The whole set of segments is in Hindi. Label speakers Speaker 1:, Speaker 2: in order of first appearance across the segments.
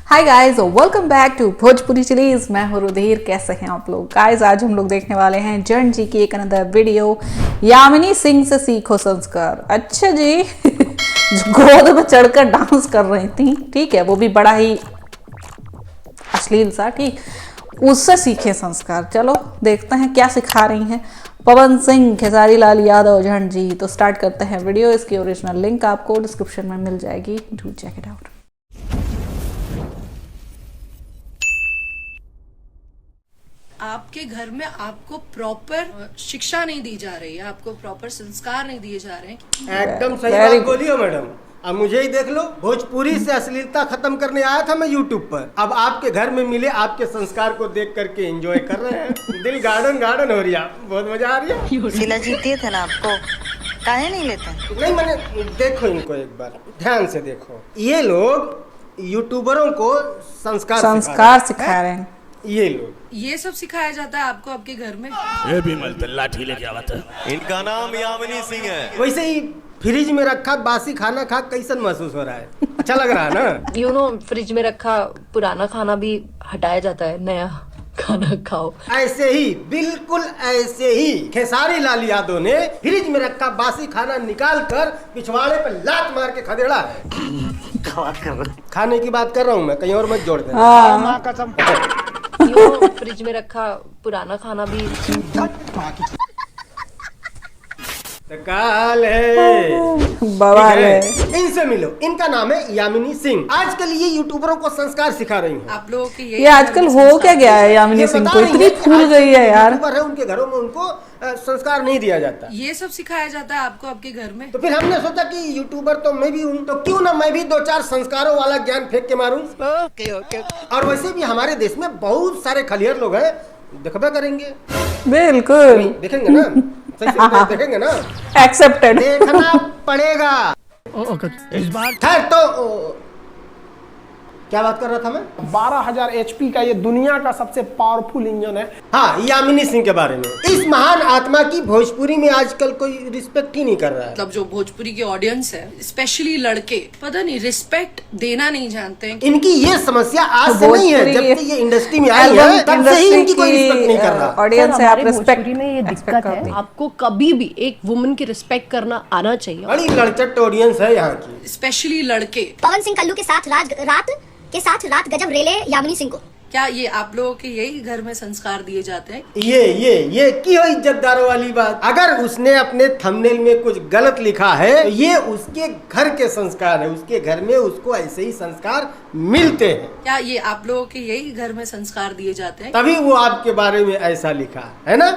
Speaker 1: Hi guys, welcome back to Bhojpuri chillies. मैं हूँ रुधिर। कैसे हैं आप लोग? गाइस, आज हम लोग देखने वाले हैं जन जी की एक अनदर वीडियो। यामिनी सिंह से सीखो संस्कार। अच्छा जी जो गोद में चढ़कर डांस कर रही थी, ठीक है, वो भी बड़ा ही अश्लील सा, ठीक, उससे सीखे संस्कार। चलो देखते हैं क्या सिखा रही हैं पवन सिंह, खेसारी लाल यादव, जन जी। तो स्टार्ट करते हैं वीडियो। इसकी ओरिजिनल लिंक आपको डिस्क्रिप्शन में मिल जाएगी, डू चेक इट आउट।
Speaker 2: आपके घर में आपको प्रॉपर शिक्षा नहीं दी जा रही है, आपको प्रॉपर संस्कार नहीं दिए जा रहे हैं।
Speaker 3: एकदम सही बात बोली हो मैडम। अब मुझे ही देख लो, भोजपुरी से अश्लीलता खत्म करने आया था मैं यूट्यूब पर। अब आपके घर में मिले आपके संस्कार को देख करके एंजॉय कर रहे हैं। दिल गार्डन गार्डन हो रही है, बहुत मजा आ रही है।
Speaker 4: सिला जी दिए थे ना आपको, काहे नहीं लेते?
Speaker 3: नहीं, मैंने देखो इनको एक बार ध्यान से देखो। ये लोग यूट्यूबरों को संस्कार
Speaker 1: सिखा रहे हैं।
Speaker 3: ये लोग
Speaker 2: ये सब सिखाया जाता है आपको आपके घर में।
Speaker 5: ये भी मलते लाठी लेके आवा था।
Speaker 6: इनका नाम यामिनी सिंह है।
Speaker 3: वैसे ही फ्रिज में रखा बासी खाना खा कैसन महसूस हो रहा है? अच्छा लग रहा है ना?
Speaker 7: फ्रिज में रखा पुराना खाना भी हटाया जाता है, नया खाना खाओ।
Speaker 3: ऐसे ही, बिल्कुल ऐसे ही खेसारी लाल यादव ने फ्रिज में रखा बासी खाना निकाल कर पिछवाड़े पे लात मार के खदेड़ा है। खाने की बात कर रहा हूँ मैं, कहीं और मत जोड़ देना।
Speaker 7: फ्रिज में रखा पुराना खाना भी
Speaker 3: काल है,
Speaker 1: बवाल है।
Speaker 3: इनसे मिलो। इनका नाम है यामिनी सिंह। आजकल ये यूट्यूबरों को संस्कार सिखा रही हैं।
Speaker 2: आप लोगों के
Speaker 1: ये आजकल हो क्या गया है? यामिनी सिंह को इतनी फूल गई है यार।
Speaker 3: यूट्यूबर है, उनके घरों में उनको संस्कार नहीं दिया जाता।
Speaker 2: ये सब सिखाया जाता है आपको आपके घर में।
Speaker 3: तो फिर हमने सोचा कि यूट्यूबर तो मैं भी हूँ, तो क्यों ना मैं भी दो चार संस्कारों वाला ज्ञान फेंक के मारूं। और वैसे भी हमारे देश में बहुत सारे खलियर लोग हैं, देखबे करेंगे।
Speaker 1: बिल्कुल
Speaker 3: देखेंगे ना, सही से देखेंगे ना।
Speaker 1: एक्सेप्टेड।
Speaker 3: देखना पड़ेगा
Speaker 5: इस बार
Speaker 3: खैर। तो क्या बात कर रहा था मैं?
Speaker 8: 12,000 HP का ये दुनिया का सबसे पावरफुल इंजन है।
Speaker 3: हाँ, यामिनी सिंह के बारे में। इस महान आत्मा की भोजपुरी में आजकल कोई रिस्पेक्ट ही नहीं कर रहा है।
Speaker 2: मतलब जो भोजपुरी की ऑडियंस है, स्पेशली लड़के, पता नहीं रिस्पेक्ट देना नहीं जानते हैं।
Speaker 3: इनकी ये समस्या आज से नहीं है, जब से ये इंडस्ट्री में आई है तब से ही इनकी कोई रिस्पेक्ट नहीं कर रहा।
Speaker 1: ऑडियंस है, आप रिस्पेक्ट
Speaker 7: भोजपुरी में ये दिक्कत है। आपको कभी भी एक वुमन की रिस्पेक्ट करना आना चाहिए।
Speaker 3: बड़ी लड़चट ऑडियंस है यहाँ की,
Speaker 2: स्पेशली लड़के।
Speaker 9: पवन सिंह कल्लू के साथ रात गजब रेले यामिनी सिंह को।
Speaker 2: क्या ये आप लोगों के यही घर में संस्कार दिए जाते हैं?
Speaker 3: ये की हो इज्जतदारों वाली बात। अगर उसने अपने थंबनेल में कुछ गलत लिखा है तो ये उसके घर के संस्कार है, उसके घर में उसको ऐसे ही संस्कार मिलते हैं।
Speaker 2: क्या ये आप लोगों के यही घर में संस्कार दिए जाते हैं?
Speaker 3: तभी वो आपके बारे में ऐसा लिखा है ना।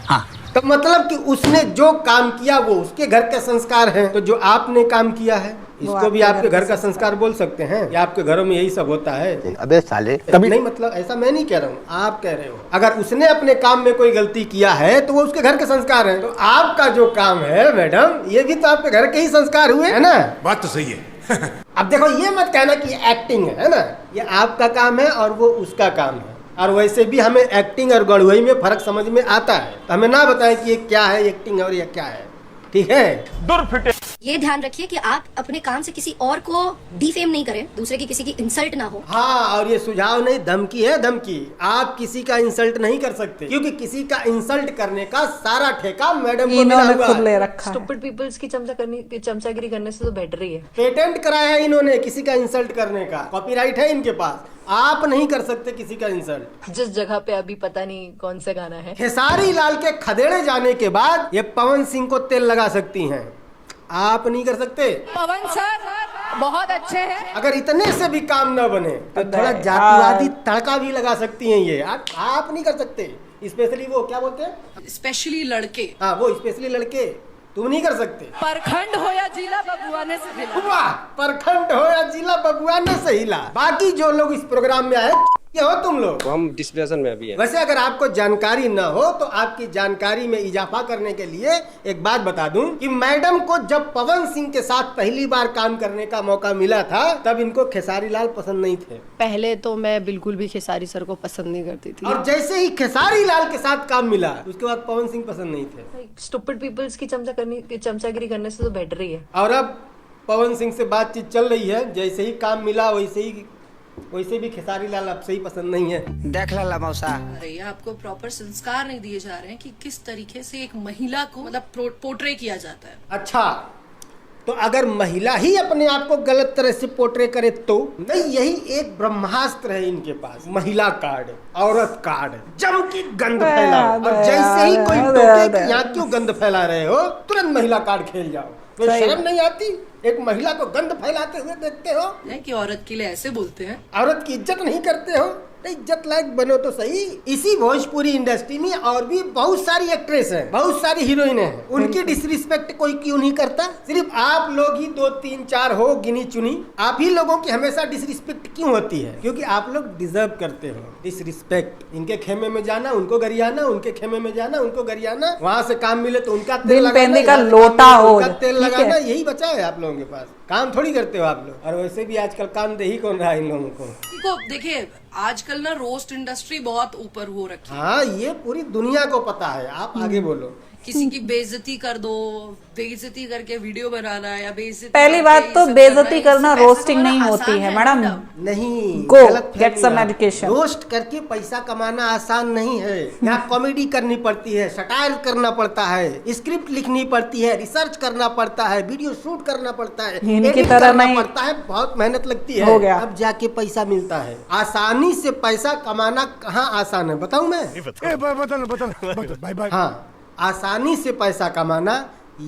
Speaker 5: हाँ।
Speaker 3: तो मतलब कि उसने जो काम किया वो उसके घर के संस्कार हैं। तो जो आपने काम किया है इसको भी आपके घर का संस्कार बोल सकते हैं? या आपके घरों में यही सब होता है?
Speaker 6: अबे साले,
Speaker 3: कभी नहीं, मतलब ऐसा मैं नहीं कह रहा हूँ, आप कह रहे हो। अगर उसने अपने काम में कोई गलती किया है तो वो उसके घर के संस्कार हैं। तो आपका जो काम है मैडम, ये भी तो आपके घर के ही संस्कार हुए है ना।
Speaker 5: बात तो सही है।
Speaker 3: अब देखो, ये मत कहना कि ये एक्टिंग है ना। ये आपका काम है और वो उसका काम है। और वैसे भी हमें एक्टिंग और गढ़ुई में फर्क समझ में आता है। हमें ना बताएं कि ये क्या है एक्टिंग और ये क्या है, ठीक है?
Speaker 9: ये ध्यान रखिए कि आप अपने काम से किसी और को डिफेम नहीं करें, दूसरे की किसी की इंसल्ट ना हो।
Speaker 3: हाँ, और ये सुझाव नहीं, धमकी है, धमकी। आप किसी का इंसल्ट नहीं कर सकते, क्योंकि किसी का इंसल्ट करने का सारा ठेका मैडम को मिला हुआ
Speaker 1: खुद
Speaker 3: है।
Speaker 1: ले रखा है।
Speaker 7: स्टूपिड पीपल्स की चमचागिरी करने से तो बेटर ही है।
Speaker 3: पेटेंट कराया है इन्होंने किसी का इंसल्ट करने का, कॉपीराइट है इनके पास। आप नहीं कर सकते किसी का इंसल्ट।
Speaker 7: जिस जगह पे अभी पता नहीं कौन सा गाना है।
Speaker 3: खेसारी लाल के खदेड़े जाने के बाद ये पवन सिंह को तेल लगा सकती हैं, आप नहीं कर सकते।
Speaker 10: पवन सर बहुत अच्छे हैं।
Speaker 3: अगर इतने से भी काम न बने तो थोड़ा जातिवादी तड़का भी लगा सकती हैं ये। आप नहीं कर सकते। स्पेशली वो क्या बोलते हैं,
Speaker 2: स्पेशली लड़के।
Speaker 3: हाँ, वो स्पेशली लड़के, तुम नहीं कर सकते।
Speaker 10: परखंड हो या जिला बबुआने से हिला।
Speaker 3: वाह, परखंड हो या जिला बबुआने से हिला। बाकी जो लोग इस प्रोग्राम में आए ये हो तुम लोग।
Speaker 6: तो हम डिस्प्रेशन में अभी है।
Speaker 3: वैसे अगर आपको जानकारी न हो तो आपकी जानकारी में इजाफा करने के लिए एक बात बता दूं कि मैडम को जब पवन सिंह के साथ पहली बार काम करने का मौका मिला था तब इनको खेसारी लाल पसंद नहीं थे।
Speaker 7: पहले तो मैं बिल्कुल भी खेसारी सर को पसंद नहीं करती थी।
Speaker 3: और जैसे ही खेसारी लाल के साथ काम मिला उसके बाद पवन सिंह पसंद नहीं थे।
Speaker 7: स्टूपिड पीपल्स की चमचागिरी करने से तो बेटर ही है।
Speaker 3: और अब पवन सिंह से बातचीत चल रही है, जैसे ही काम मिला वैसे ही वैसे भी खेसारी लाल आपसे ही पसंद नहीं है।
Speaker 8: देख ला मौसा।
Speaker 2: अरे आपको प्रॉपर संस्कार नहीं दिए जा रहे हैं कि किस तरीके से एक महिला को मतलब पोर्ट्रे किया जाता है।
Speaker 3: अच्छा, तो अगर महिला ही अपने आप को गलत तरह से पोर्ट्रे करे तो नहीं, यही एक ब्रह्मास्त्र है इनके पास, महिला कार्ड, औरत कार्ड, जम की गंद फैलाओ। और जैसे ही कोई टोके कि यहाँ क्यों गंद फैला रहे हो, तुरंत महिला कार्ड खेल जाओ। तो शर्म नहीं आती? एक महिला को गंद फैलाते हुए देखते हो
Speaker 2: कि औरत के लिए ऐसे बोलते हैं।
Speaker 3: औरत की इज्जत नहीं करते हो, इज्जत लायक बनो तो सही। इसी भोजपुरी इंडस्ट्री में और भी बहुत सारी एक्ट्रेस हैं, बहुत सारी हीरोइन हैं, उनकी डिसरिस्पेक्ट कोई क्यों नहीं करता? सिर्फ आप लोग ही 2 3 4 हो गिनी चुनी, आप ही लोगों की हमेशा डिसरिस्पेक्ट क्यों होती है? क्योंकि आप लोग डिजर्व करते हो डिसरिस्पेक्ट। इनके खेमे में जाना उनको गरियाना, उनके खेमे में जाना उनको गरियाना, वहाँ से काम मिले तो उनका तेल लगाना,
Speaker 1: का लोटा हो,
Speaker 3: उनका तेल लगाना, यही बचा है आप लोगों के पास। काम थोड़ी करते हो आप लोग। और वैसे भी आजकल काम दे ही कौन रहा है इन लोगों को?
Speaker 2: देखिए आजकल ना रोस्ट इंडस्ट्री बहुत ऊपर हो रखी है।
Speaker 3: हाँ, ये पूरी दुनिया को पता है। आप आगे बोलो।
Speaker 2: किसी की बेइज्जती कर दो, बेइज्जती करके वीडियो बनाना या बेइज्जती।
Speaker 1: पहली बात तो बेइज्जती करना रोस्टिंग नहीं होती है मैडम।
Speaker 3: नहीं,
Speaker 1: गो
Speaker 3: गलत
Speaker 1: गेट सम एजुकेशन।
Speaker 3: रोस्ट करके पैसा कमाना आसान नहीं है। यहाँ कॉमेडी करनी पड़ती है, सटायर करना पड़ता है, स्क्रिप्ट लिखनी पड़ती है, रिसर्च करना पड़ता है, वीडियो शूट करना पड़ता है,
Speaker 1: इनकी तरह नहीं
Speaker 3: पड़ता है, बहुत मेहनत लगती है।
Speaker 1: हो गया।
Speaker 3: अब जाके पैसा मिलता है। आसानी से पैसा कमाना कहाँ आसान है बताऊँ मैं?
Speaker 5: बाय।
Speaker 3: हाँ, आसानी से पैसा कमाना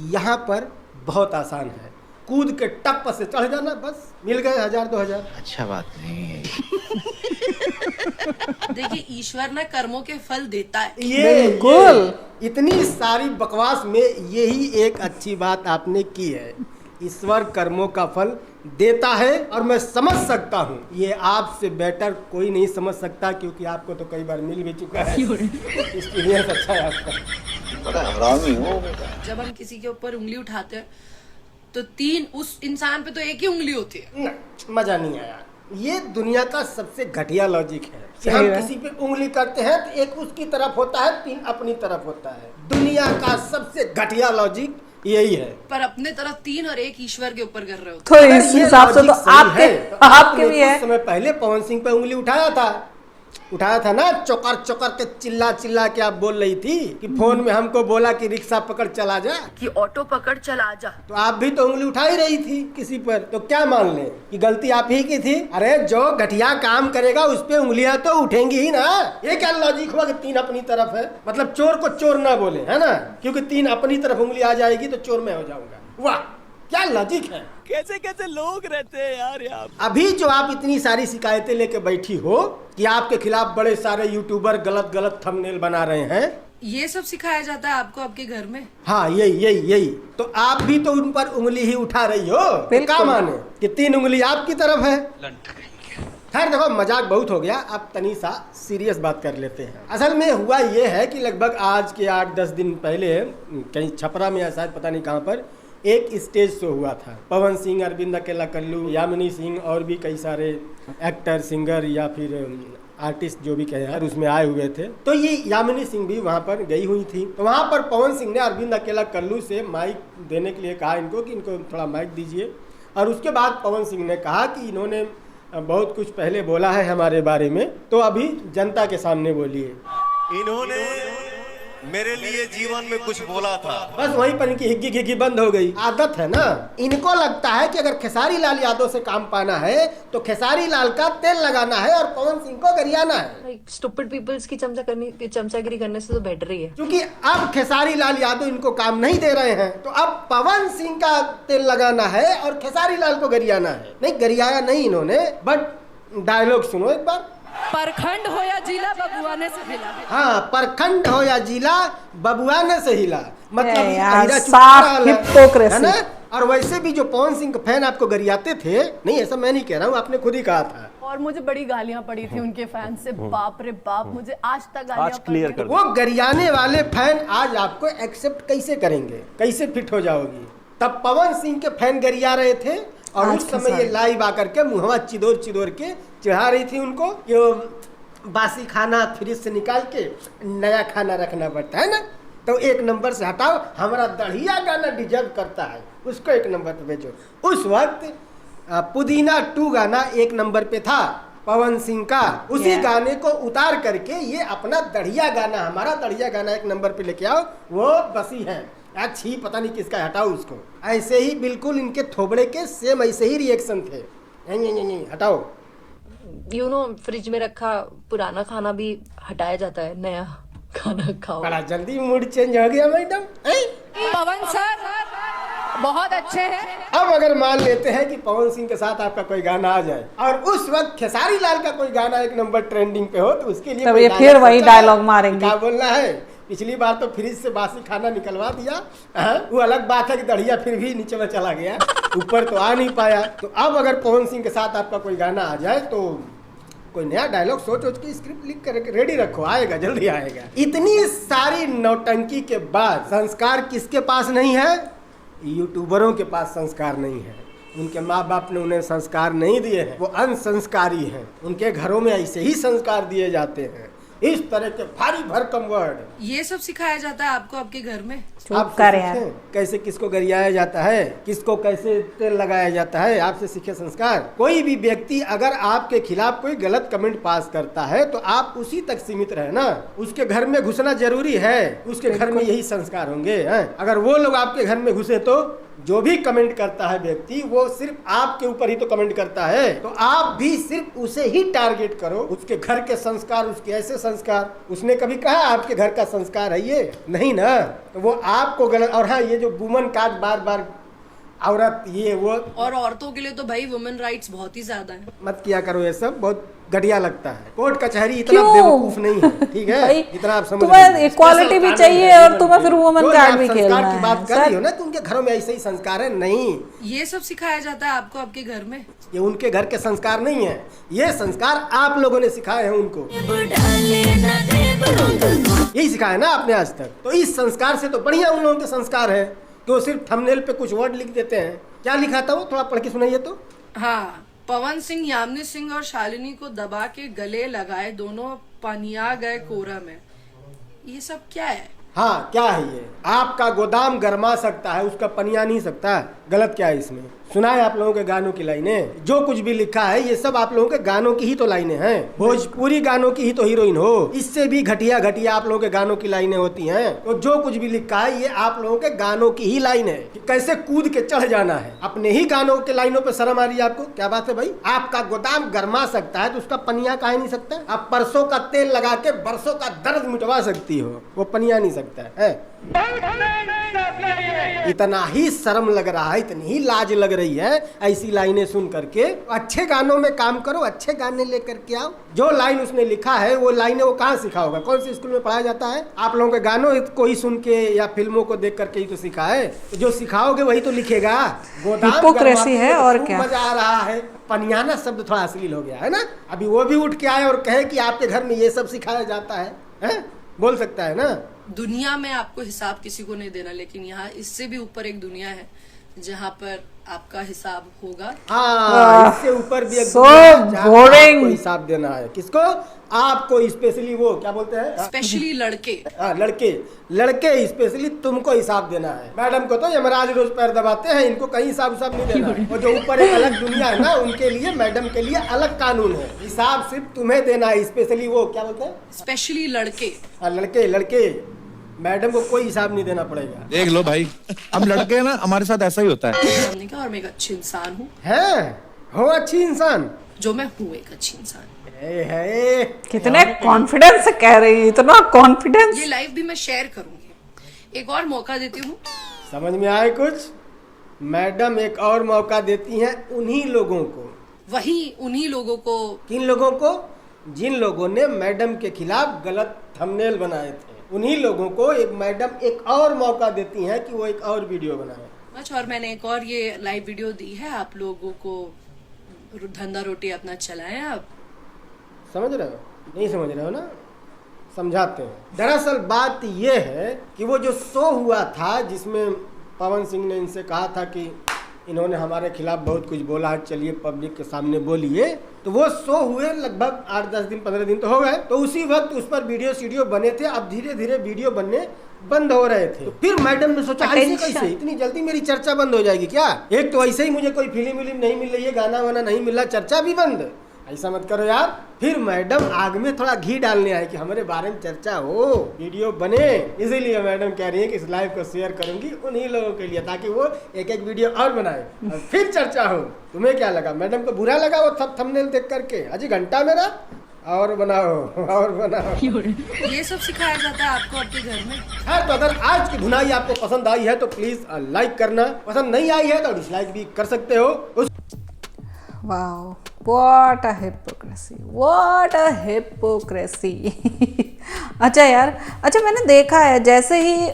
Speaker 3: यहाँ पर बहुत आसान है। कूद के टप से चढ़ जाना, बस मिल गए 1000 2000।
Speaker 5: अच्छा बात नहीं है।
Speaker 2: देखिए ईश्वर ना कर्मों के फल देता है।
Speaker 3: ये इतनी सारी बकवास में यही एक अच्छी बात आपने की है, ईश्वर कर्मों का फल देता है। और मैं समझ सकता हूँ, ये आपसे बेटर कोई नहीं समझ सकता, क्योंकि आपको तो कई बार मिल भी चुका है। एक्सपीरियंस अच्छा है आपका।
Speaker 2: जब हम किसी के ऊपर उंगली उठाते हैं तो 3, उस इंसान पे तो एक ही उंगली होती है।
Speaker 3: मजा नहीं आया। ये दुनिया का सबसे घटिया लॉजिक है कि हम किसी पे उंगली करते हैं तो एक उसकी तरफ होता है, 3 अपनी तरफ होता है। दुनिया का सबसे घटिया लॉजिक यही है।
Speaker 2: पर अपने तरफ 3 और 1 ईश्वर के ऊपर कर रहे हो।
Speaker 1: तो इस हिसाब से तो आपके भी है।
Speaker 3: कुछ समय पहले पवन सिंह पे उंगली उठाया था ना, चौकर चौकर के चिल्ला के आप बोल रही थी कि फोन में हमको बोला कि रिक्शा पकड़ चला जा,
Speaker 7: कि ऑटो पकड़ चला जा।
Speaker 3: तो आप भी तो उंगली उठा ही रही थी किसी पर। तो क्या मान ले कि गलती आप ही की थी? अरे जो घटिया काम करेगा उस पे उंगलियां तो उठेंगी ही ना। ये क्या लॉजिक हुआ कि 3 अपनी तरफ है? मतलब चोर को चोर ना बोले, है ना, क्योंकि 3 अपनी तरफ उंगली आ जाएगी तो चोर मैं हो जाऊंगा। वाह, क्या लॉजिक है!
Speaker 6: कैसे लोग रहते हैं यार यहाँ।
Speaker 3: अभी जो आप इतनी सारी शिकायतें लेके बैठी हो कि आपके खिलाफ बड़े सारे यूट्यूबर गलत थंबनेल बना रहे हैं,
Speaker 2: ये सब सिखाया जाता है आपको आपके घर में?
Speaker 3: हाँ, यही। तो आप भी तो उन पर उंगली ही उठा रही हो। क्या माने कि 3 उंगली आपकी तरफ है? खैर देखो, मजाक बहुत हो गया, अब तनी सा सीरियस बात कर लेते हैं। असल में हुआ ये है कि लगभग आज के 8-10 दिन पहले कहीं छपरा में या शायद पता नहीं कहाँ पर एक स्टेज शो हुआ था। पवन सिंह, अरविंद अकेला कल्लू, यामिनी सिंह और भी कई सारे एक्टर, सिंगर या फिर आर्टिस्ट जो भी कहे और उसमें आए हुए थे। तो ये यामिनी सिंह भी वहाँ पर गई हुई थी। तो वहाँ पर पवन सिंह ने अरविंद अकेला कल्लू से माइक देने के लिए कहा इनको कि इनको थोड़ा माइक दीजिए। और उसके बाद पवन सिंह ने कहा कि इन्होंने बहुत कुछ पहले बोला है हमारे बारे में, तो अभी जनता के सामने बोलिए।
Speaker 6: इन्होंने मेरे लिए जीवन में कुछ बोला था।
Speaker 3: बस वहीं पर इनकी हिग्गी घिग्गी बंद हो गई। आदत है ना, इनको लगता है कि अगर खेसारी लाल यादव से काम पाना है तो खेसारी लाल का तेल लगाना है और पवन सिंह को गरियाना है।
Speaker 7: स्टूपिड पीपल्स की चमचागिरी करने से तो बेटर ही है।
Speaker 3: क्योंकि अब खेसारी लाल यादव इनको काम नहीं दे रहे हैं, तो अब पवन सिंह का तेल लगाना है और खेसारी लाल को गरियाना है। नहीं, गरियाया नहीं इन्होंने, बट डायलॉग सुनो एक बार।
Speaker 10: परखंड हो या जिला बबुआ ने से हिला।
Speaker 3: हाँ, परखंड हो या जिला बबुआ ने से हिला, मतलब
Speaker 1: साफ हिपोक्रेसी
Speaker 3: है ना। और वैसे भी जो पवन सिंह के फैन आपको गरियाते थे, नहीं ऐसा मैं नहीं कह रहा हूँ, आपने खुद ही कहा था।
Speaker 10: और मुझे बड़ी गालियां पड़ी थी उनके फैन से, बाप रे बाप, मुझे आज तक गालियां
Speaker 6: क्लियर कर।
Speaker 3: वो गरियाने वाले फैन आज आपको एक्सेप्ट कैसे करेंगे, कैसे फिट हो जाओगी? तब पवन सिंह के फैन गरिया रहे थे और उस समय ये लाइव आकर के मुहवा चिदोर के चढ़ा रही थी उनको। यो बासी खाना फ्रिज से निकाल के नया खाना रखना पड़ता है ना, तो 1 नंबर से हटाओ, हमारा दढ़िया गाना डिजर्व करता है, उसको 1 नंबर पे भेजो। उस वक्त पुदीना 2 गाना 1 नंबर पे था, पवन सिंह का, उसी गाने को उतार करके ये अपना दढ़िया गाना, हमारा दढ़िया गाना एक नंबर पे लेके आओ, वो बसी है। अच्छी पता नहीं किसका, हटाओ उसको। ऐसे ही बिल्कुल इनके थोबड़े के सेम ऐसे ही रिएक्शन थे। नहीं, हटाओ।
Speaker 7: फ्रिज में रखा पुराना खाना भी हटाया जाता है, नया खाना खाओ।
Speaker 3: बड़ा जल्दी मूड चेंज हो गया मैडम।
Speaker 10: पवन सर बहुत अच्छे हैं।
Speaker 3: अब अगर मान लेते हैं कि पवन सिंह के साथ आपका कोई गाना आ जाए और उस वक्त खेसारी लाल का कोई गाना एक नंबर ट्रेंडिंग पे हो, तो उसके लिए
Speaker 1: तब ये फिर वही डायलॉग मारेंगे।
Speaker 3: क्या बोलना है? पिछली बार तो फ्रिज से बासी खाना निकलवा दिया, वो अलग बात है कि दढ़िया फिर भी नीचे में चला गया, ऊपर तो आ नहीं पाया। तो अब अगर पवन सिंह के साथ आपका कोई गाना आ जाए तो कोई नया डायलॉग सोच के स्क्रिप्ट लिख कर रेडी रखो, आएगा, जल्दी आएगा। इतनी सारी नौटंकी के बाद संस्कार किसके पास नहीं है? यूट्यूबरों के पास संस्कार नहीं है। उनके माँ बाप ने उन्हें संस्कार नहीं दिए हैं, वो अनसंस्कारी हैं। उनके घरों में ऐसे ही संस्कार दिए जाते हैं, इस तरह के भारी भरकम वर्ड।
Speaker 2: ये सब सिखाया जाता है आपको आपके घर में?
Speaker 3: आप कैसे किसको गरियाया जाता है, किसको कैसे तेल लगाया जाता है, आपसे सीखे संस्कार। कोई भी व्यक्ति अगर आपके खिलाफ कोई गलत कमेंट पास करता है तो आप उसी तक सीमित रहे ना, उसके घर में घुसना जरूरी है, उसके घर में यही संस्कार होंगे। अगर वो लोग आपके घर में घुसे तो जो भी कमेंट करता है व्यक्ति वो सिर्फ आपके ऊपर ही तो कमेंट करता है, तो आप भी सिर्फ उसे ही टारगेट करो। उसके घर के संस्कार, उसके ऐसे संस्कार, उसने कभी कहा आपके घर का संस्कार है ये? नहीं ना, तो वो आपको गलत। और हाँ, ये जो वुमन काज बार बार औरत ये वो, और
Speaker 2: औरतों के लिए तो भाई वुमेन राइट्स बहुत ही ज्यादा है।
Speaker 3: मत किया करो ये सब, बहुत घटिया लगता है। कोर्ट कचहरी इतना बेवकूफ नहीं है, ठीक है? इतना आप समझ,
Speaker 1: तुम्हें इक्वालिटी भी चाहिए और तुम्हें फिर वुमेन कार्ड भी खेलना है।
Speaker 3: की बात कर रही हो ना, तो उनके घरों में ऐसे ही संस्कार है? नहीं,
Speaker 2: ये सब सिखाया जाता है आपको आपके घर में?
Speaker 3: ये उनके घर के संस्कार नहीं है, ये संस्कार आप लोगों ने सिखाए हैं उनको। यही सिखाया ना आपने आज तक। तो इस संस्कार से तो बढ़िया उन लोगों के संस्कार है कि वो सिर्फ थंबनेल पे कुछ वर्ड लिख देते हैं। क्या लिखा था वो, थोड़ा पढ़ के सुनाइए तो।
Speaker 2: हाँ, पवन सिंह यामिनी सिंह और शालिनी को दबा के गले लगाए, दोनों पनिया गए कोरा में। ये सब क्या है?
Speaker 3: हाँ, क्या है ये? आपका गोदाम गरमा सकता है, उसका पनिया नहीं सकता। गलत क्या है इसमें? सुनाए आप लोगों के गानों की लाइनें, जो कुछ भी लिखा है ये सब आप लोगों के गानों की ही तो लाइनें हैं, भोजपुरी गानों की ही तो हीरोइन हो। इससे भी घटिया आप लोगों के गानों की लाइनें होती हैं। तो जो कुछ भी लिखा है ये आप लोगों के गानों की ही लाइन है कि कैसे कूद के चढ़ जाना है। अपने ही गानों के लाइनों पे शर्म आ रही है आपको? क्या बात है भाई? आपका गोदाम गरमा सकता है तो उसका पनिया काहे नहीं सकता? आप परसों का तेल लगा के बरसों का दर्द मिटवा सकती हो, वो पनिया नहीं सकता है। इतना ही शर्म लग रहा है, इतनी ही लाज लग रही है ऐसी लाइनें सुन करके। अच्छे गानों में काम करो, अच्छे गाने लेकर के आओ। जो लाइन उसने लिखा है वो लाइनें वो कहाँ सीखा होगा? कौन सी स्कूल में पढ़ाया जाता है? आप लोगों के गानों को ही सुन के या फिल्मों को देख करके ही तो सीखा है। तो जो सिखाओगे वही तो लिखेगा।
Speaker 1: हिपोक्रेसी है और क्या?
Speaker 3: मजा आ रहा है। पनियाना शब्द थोड़ा अश्लील हो गया है ना। अभी वो भी उठ के आए और कहे कि आपके घर में ये सब सिखाया जाता है? बोल सकता है ना।
Speaker 2: दुनिया में आपको हिसाब किसी को नहीं देना, लेकिन यहाँ इससे भी ऊपर एक दुनिया है जहाँ पर आपका हिसाब होगा।
Speaker 3: हाँ, इससे ऊपर भी एक
Speaker 1: बोरिंग
Speaker 3: हिसाब देना है। किसको? आपको स्पेशली, वो क्या बोलते हैं,
Speaker 2: स्पेशली लड़के।
Speaker 3: लड़के स्पेशली तुमको हिसाब देना है। मैडम को तो यमराज रोज पैर दबाते हैं, इनको कहीं हिसाब नहीं देना। और जो ऊपर एक अलग दुनिया है ना, उनके लिए, मैडम के लिए अलग कानून है। हिसाब सिर्फ तुम्हें देना है। स्पेशली वो क्या बोलते हैं,
Speaker 2: स्पेशली लड़के।
Speaker 3: लड़के मैडम को कोई हिसाब नहीं देना पड़ेगा।
Speaker 5: देख लो भाई, हम लड़के हैं ना, हमारे साथ ऐसा ही होता है।
Speaker 2: और मैं एक अच्छी इंसान हूँ।
Speaker 3: हो अच्छी इंसान,
Speaker 2: जो मैं हूँ एक अच्छी इंसान।
Speaker 1: कितने कॉन्फिडेंस से कह रही है, इतना कॉन्फिडेंस।
Speaker 2: ये लाइव भी मैं शेयर करूंगी। एक और मौका देती हूँ।
Speaker 3: समझ में आए कुछ? मैडम एक और मौका देती हैं उन्हीं लोगों को।
Speaker 2: वही उन्हीं लोगों को। किन
Speaker 3: लोगों को? जिन लोगों ने मैडम के खिलाफ गलत थंबनेल बनाए थे, उन्हीं लोगों को एक मैडम एक और मौका देती हैं कि वो एक और वीडियो बनाए।
Speaker 2: अच्छा, और मैंने एक और ये लाइव वीडियो दी है आप लोगों को, धंधा रोटी अपना चलाएं आप।
Speaker 3: समझ रहे हो? नहीं समझ रहे हो ना, समझाते हैं। दरअसल बात ये है कि वो जो शो हुआ था जिसमें पवन सिंह ने इनसे कहा था कि इन्होंने हमारे खिलाफ बहुत कुछ बोला है, चलिए पब्लिक के सामने बोलिए, तो वो शो हुए लगभग 8-10 दिन 15 दिन तो हो गए। तो उसी वक्त उस पर वीडियो बने थे। अब धीरे धीरे वीडियो बनने बंद हो रहे थे। तो फिर मैडम ने सोचा ऐसे कैसे इतनी जल्दी मेरी चर्चा बंद हो जाएगी क्या? एक तो ऐसे ही मुझे कोई फिल्म नहीं मिल रही है, गाना वाना नहीं मिल रहा, चर्चा भी बंद। ऐसा मत करो यार। फिर मैडम आग में थोड़ा घी डालने आए कि हमारे बारे में चर्चा हो, वीडियो बने। इसीलिए मैडम कह रही है कि इस लाइव को शेयर करूंगी उन्हीं लोगों के लिए, ताकि वो एक एक वीडियो और बनाए और फिर चर्चा हो। तुम्हें क्या लगा, मैडम को बुरा लगा वो थंबनेल देख करके? अजी घंटा मेरा और बनाओ और बनाओ।
Speaker 2: ये सब सिखाया जाता है आपको आपके घर में?
Speaker 3: है तो अगर आज की धुनाई आपको पसंद आई है तो प्लीज लाइक करना, पसंद नहीं आई है तो डिसलाइक भी कर सकते हो।
Speaker 1: Wow, what a hypocrisy, what a hypocrisy. अच्छा यार, अच्छा मैंने देखा है जैसे ही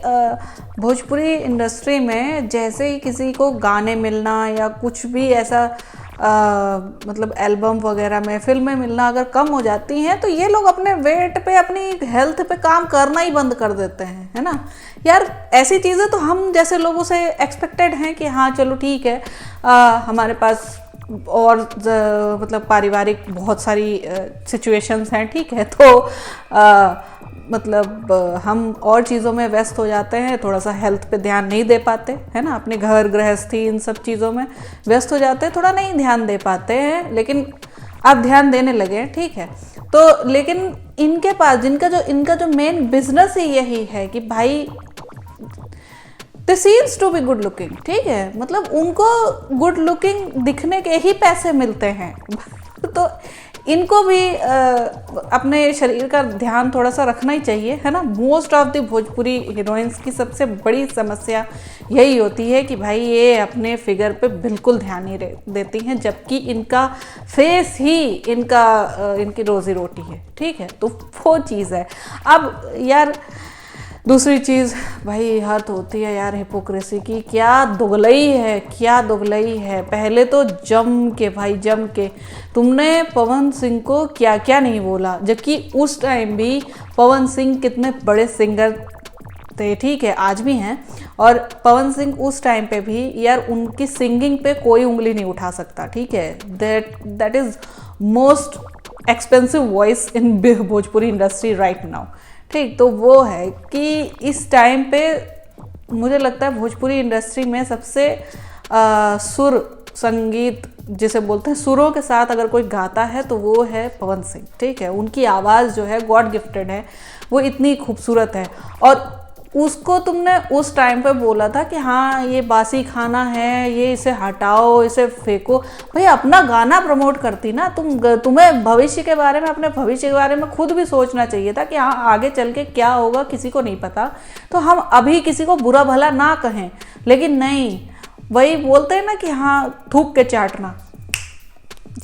Speaker 1: भोजपुरी इंडस्ट्री में जैसे ही किसी को गाने मिलना या कुछ भी ऐसा मतलब एल्बम वगैरह में, फिल्में मिलना अगर कम हो जाती हैं तो ये लोग अपने वेट पे, अपनी हेल्थ पे काम करना ही बंद कर देते हैं, है ना यार। ऐसी चीज़ें तो हम जैसे लोगों से एक्सपेक्टेड हैं कि हाँ चलो ठीक है, हमारे पास और मतलब पारिवारिक बहुत सारी सिचुएशंस हैं, ठीक है, तो मतलब हम और चीज़ों में व्यस्त हो जाते हैं, थोड़ा सा हेल्थ पे ध्यान नहीं दे पाते, है ना, अपने घर गृहस्थी इन सब चीज़ों में व्यस्त हो जाते हैं, थोड़ा नहीं ध्यान दे पाते हैं, लेकिन अब ध्यान देने लगे हैं, ठीक है। तो लेकिन इनके पास इनका जो मेन बिजनेस ही यही है कि भाई they seems to be good looking, ठीक है, मतलब उनको गुड लुकिंग दिखने के ही पैसे मिलते हैं। तो इनको भी अपने शरीर का ध्यान थोड़ा सा रखना ही चाहिए, है ना। Most of the Bhojpuri heroines की सबसे बड़ी समस्या यही होती है कि भाई ये अपने फिगर पे बिल्कुल ध्यान नहीं देती हैं, जबकि इनका फेस ही इनकी रोजी रोटी है, ठीक है। तो वो चीज़ है। अब यार दूसरी चीज़ भाई हद होती है यार हिपोक्रेसी की, क्या दुगलई है, क्या दुगलई है। पहले तो जम के तुमने पवन सिंह को क्या क्या नहीं बोला, जबकि उस टाइम भी पवन सिंह कितने बड़े सिंगर थे, ठीक है, आज भी हैं। और पवन सिंह उस टाइम पे भी यार उनकी सिंगिंग पे कोई उंगली नहीं उठा सकता, ठीक है। That is most expensive voice in Bhojpuri industry right now, ठीक। तो वो है कि इस टाइम पे मुझे लगता है भोजपुरी इंडस्ट्री में सबसे सुर संगीत जिसे बोलते हैं, सुरों के साथ अगर कोई गाता है तो वो है पवन सिंह, ठीक है। उनकी आवाज़ जो है गॉड गिफ्टेड है, वो इतनी खूबसूरत है। और उसको तुमने उस टाइम पे बोला था कि हाँ ये बासी खाना है, ये इसे हटाओ, इसे फेंको। भाई अपना गाना प्रमोट करती ना, तुम्हें भविष्य के बारे में, अपने भविष्य के बारे में खुद भी सोचना चाहिए था कि हाँ आगे चल के क्या होगा किसी को नहीं पता, तो हम अभी किसी को बुरा भला ना कहें। लेकिन नहीं, वही बोलते हैं ना कि हाँ थूक के चाटना,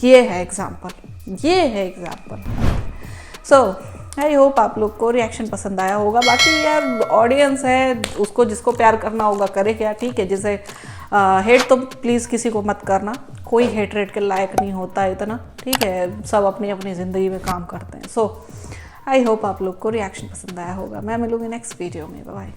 Speaker 1: ये है एग्जाम्पल। सो आई होप आप लोग को रिएक्शन पसंद आया होगा। बाकी यार ऑडियंस है, उसको जिसको प्यार करना होगा करे क्या, ठीक है। जैसे हेट तो प्लीज़ किसी को मत करना, कोई हेट रेट के लायक नहीं होता इतना, ठीक है। सब अपनी अपनी ज़िंदगी में काम करते हैं। सो आई होप आप लोग को रिएक्शन पसंद आया होगा। मैं मिलूंगी नेक्स्ट वीडियो में, बाय।